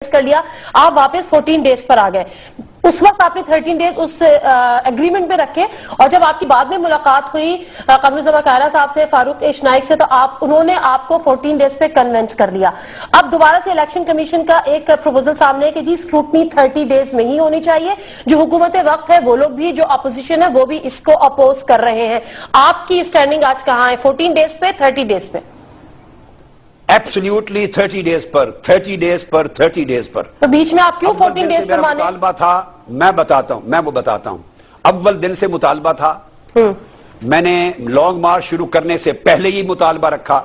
کر لیا, آپ واپس 14 ڈیز پر آ گئے. اس وقت آپ نے 13 ڈیز اس ایگریمنٹ پہ رکھے, اور جب آپ کی بعد میں ملاقات ہوئی قمر الزمان کائرہ صاحب سے, فاروق عیش نائک سے, تو انہوں نے آپ کو 14 ڈیز پہ کنونس کر لیا. اب دوبارہ سے الیکشن کمیشن کا ایک پروپوزل سامنے ہے کہ جی اسکروٹنی 30 ڈیز میں ہی ہونی چاہیے. جو حکومت وقت ہے وہ لوگ بھی, جو اپوزیشن ہے وہ بھی اس کو اپوز کر رہے ہیں. آپ کی سٹینڈنگ آج کہاں ہے, 14 ڈیز پہ 30 ڈیز پہ؟ ایبسلیوٹلی 30 ڈیز پر 30 ڈیز پر 30 ڈیز پر. تو بیچ میں آپ کیوں 14 ڈیز پر مانے؟ مطالبہ تھا, میں وہ بتاتا ہوں. اول دن سے مطالبہ تھا. میں نے لانگ مارچ شروع کرنے سے پہلے ہی مطالبہ رکھا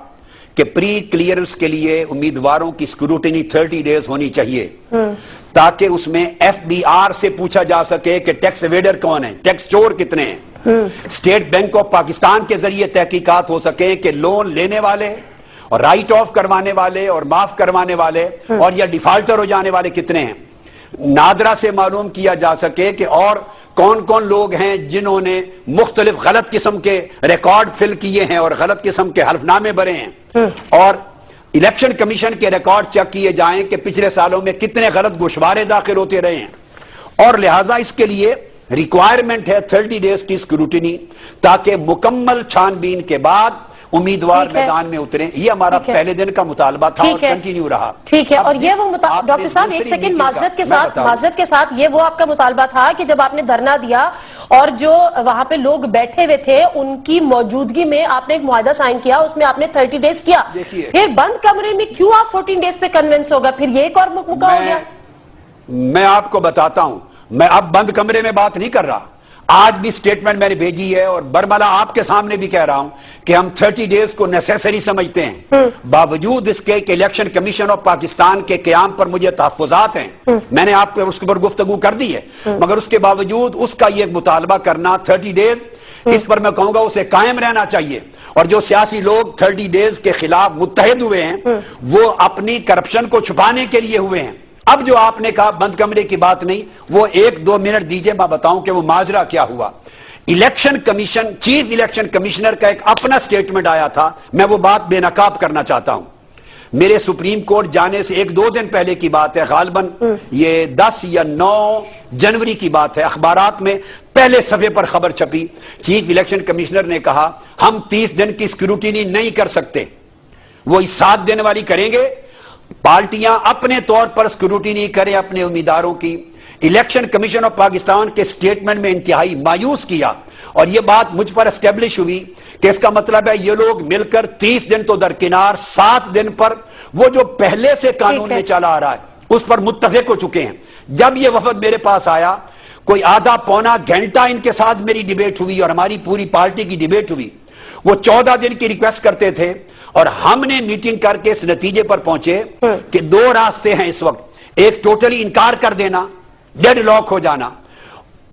کہ پری کلیئرنس کے لیے امیدواروں کی اسکروٹنی 30 ڈیز ہونی چاہیے, تاکہ اس میں ایف بی آر سے پوچھا جا سکے کہ ٹیکس ایویڈر کون ہیں, ٹیکس چور کتنے ہیں. اسٹیٹ بینک آف پاکستان کے ذریعے تحقیقات ہو سکے کہ لون لینے والے اور رائٹ آف کروانے والے اور معاف کروانے والے اور یا ڈیفالٹر ہو جانے والے کتنے ہیں. نادرا سے معلوم کیا جا سکے کہ اور کون کون لوگ ہیں جنہوں نے مختلف غلط قسم کے ریکارڈ فل کیے ہیں اور غلط قسم کے حلف نامے بھرے ہیں, اور الیکشن کمیشن کے ریکارڈ چیک کیے جائیں کہ پچھلے سالوں میں کتنے غلط گوشوارے داخل ہوتے رہے ہیں. اور لہٰذا اس کے لیے ریکوائرمنٹ ہے 30 ڈیز کی اسکروٹنی, تاکہ مکمل چھان بین کے بعد امیدوار میدان میں اتریں. یہ ہمارا پہلے دن کا مطالبہ تھا اور کنٹینیو رہا. ٹھیک ہے, اور یہ وہ ڈاکٹر صاحب ایک سیکنڈ معذرت کے ساتھ یہ وہ آپ کا مطالبہ تھا کہ جب آپ نے دھرنا دیا اور جو وہاں پہ لوگ بیٹھے ہوئے تھے ان کی موجودگی میں آپ نے ایک معاہدہ سائن کیا, اس میں آپ نے 30 ڈیز کیا, پھر بند کمرے میں کیوں آپ 14 ڈیز پہ کنونس ہوگا؟ پھر یہ ایک اور مکمل ہو گیا. میں آپ کو بتاتا ہوں, میں اب بند کمرے میں بات نہیں کر رہا. آج بھی سٹیٹمنٹ میں نے بھیجی ہے اور برملا آپ کے سامنے بھی کہہ رہا ہوں کہ ہم 30 ڈیز کو نیسیسری سمجھتے ہیں, باوجود اس کے کہ الیکشن کمیشن آف پاکستان کے قیام پر مجھے تحفظات ہیں. میں نے آپ کو اس کے اوپر گفتگو کر دی ہے, مگر اس کے باوجود اس کا یہ مطالبہ کرنا 30 ڈیز, اس پر میں کہوں گا اسے قائم رہنا چاہیے. اور جو سیاسی لوگ 30 ڈیز کے خلاف متحد ہوئے ہیں وہ اپنی کرپشن کو چھپانے کے لیے ہوئے ہیں. اب جو آپ نے کہا بند کمرے کی بات نہیں, وہ 1-2 منٹ دیجئے میں بتاؤں کہ وہ ماجرا کیا ہوا. Election commission, chief election commissioner کا ایک اپنا سٹیٹمنٹ آیا تھا, میں وہ بات بے نقاب کرنا چاہتا ہوں. میرے سپریم کورٹ جانے سے 1-2 دن پہلے کی بات ہے, غالباً یہ 10 یا 9 جنوری کی بات ہے. اخبارات میں پہلے صفحے پر خبر چھپی, چیف الیکشن کمشنر نے کہا ہم 30 دن کی اسکروٹنی نہیں کر سکتے, وہ 7 دن والی کریں گے. پارٹیاں اپنے طور پر اسکروٹنی کریں اپنے امیدواروں کی. الیکشن کمیشن آف پاکستان کے سٹیٹمنٹ میں انتہائی مایوس کیا, اور یہ بات مجھ پر اسٹیبلش ہوئی کہ اس کا مطلب ہے یہ لوگ مل کر 30 دن تو درکنار, 7 دن پر وہ جو پہلے سے قانون میں چلا آ رہا ہے اس پر متفق ہو چکے ہیں. جب یہ وفد میرے پاس آیا, کوئی آدھا پونا گھنٹہ ان کے ساتھ میری ڈیبیٹ ہوئی اور ہماری پوری پارٹی کی ڈیبیٹ ہوئی. وہ 14 دن کی ریکویسٹ کرتے تھے, اور ہم نے میٹنگ کر کے اس نتیجے پر پہنچے کہ 2 راستے ہیں اس وقت. ایک ٹوٹلی انکار کر دینا, ڈیڈ لاک ہو جانا,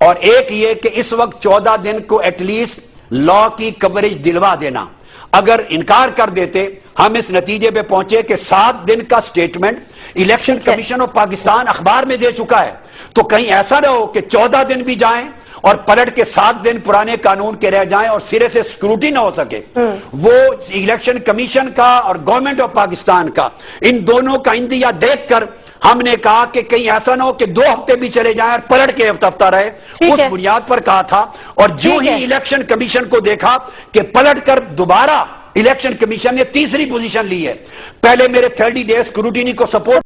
اور ایک یہ کہ اس وقت 14 دن کو ایٹ لیسٹ لا کی کوریج دلوا دینا. اگر انکار کر دیتے, ہم اس نتیجے پہ پہنچے کہ 7 دن کا statement election commission of Pakistan اخبار میں دے چکا ہے, تو کہیں ایسا نہ ہو کہ 14 دن بھی جائیں اور پلٹ کے 7 دن پرانے قانون کے رہ جائیں اور سرے سے سکروٹی نہ ہو سکے. وہ الیکشن کمیشن کا اور گورنمنٹ آف پاکستان کا, ان دونوں کا اندیہ دیکھ کر ہم نے کہا کہ کہیں ایسا نہ ہو کہ 2 ہفتے بھی چلے جائیں اور پلٹ کے ہفتہ رہے. اس بنیاد پر کہا تھا, اور جو ہی الیکشن کمیشن کو دیکھا کہ پلٹ کر دوبارہ الیکشن کمیشن نے تیسری پوزیشن لی ہے. پہلے میرے 30 ڈیز سکروٹنی کو سپورٹ